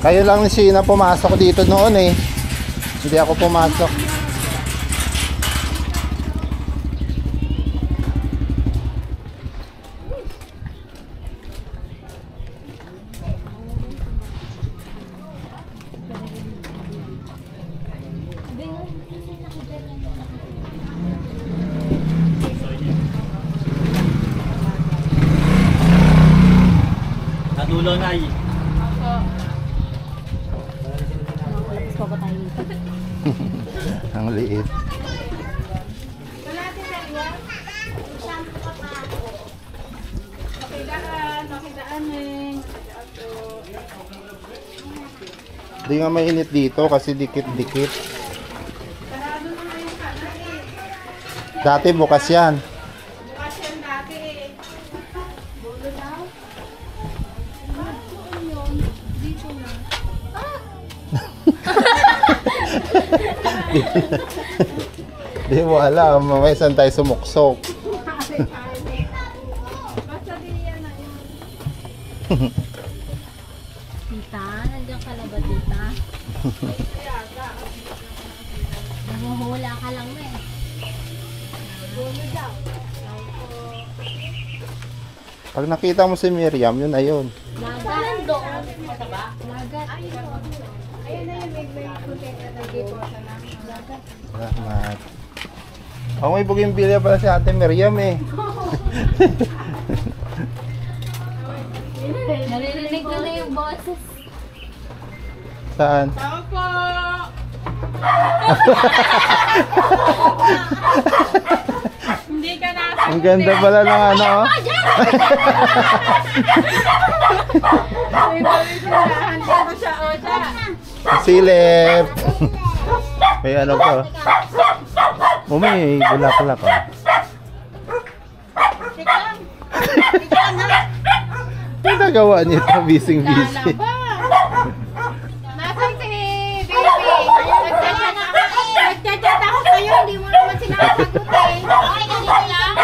Kayo lang ni Sheena pumasok dito noon eh. Hindi ako pumasok. Natulo na eh. Ang liit. Hindi nga mainit dito kasi dikit-dikit. Dati bukas yan. Bukas yan dati eh. Bulo daw. Dito na. Di mo alam, mamaya saan tayo sumuksok. Basta din yan na yun. Tita, nandiyan ka na ba, tita? Nahuhula ka lang na eh. Bulo daw. Pag nakita mo si Miriam, yun ayun. Lagat. Doon. Lagat. Ayun na yun, may content na nag-ipo siya na. Salamat. Oh, may bugimbilya pala si Ate Miriam eh. Naririnig ko na yung boses. Saan? Tao po! Hindi ka na. Ang ganda pala ng ano. Oh. May balisirahan dito siya o siya. Silip. May ano pa. Oh, may bulaklak oh. Teka lang. Teka lang ha. Ano nagawa niyo ito? Bising-busy. Lala ba? Nasaan si baby? Nagchat-chat ako sa'yo. Hindi mo naman sinasagot eh. Okay, ganito lang.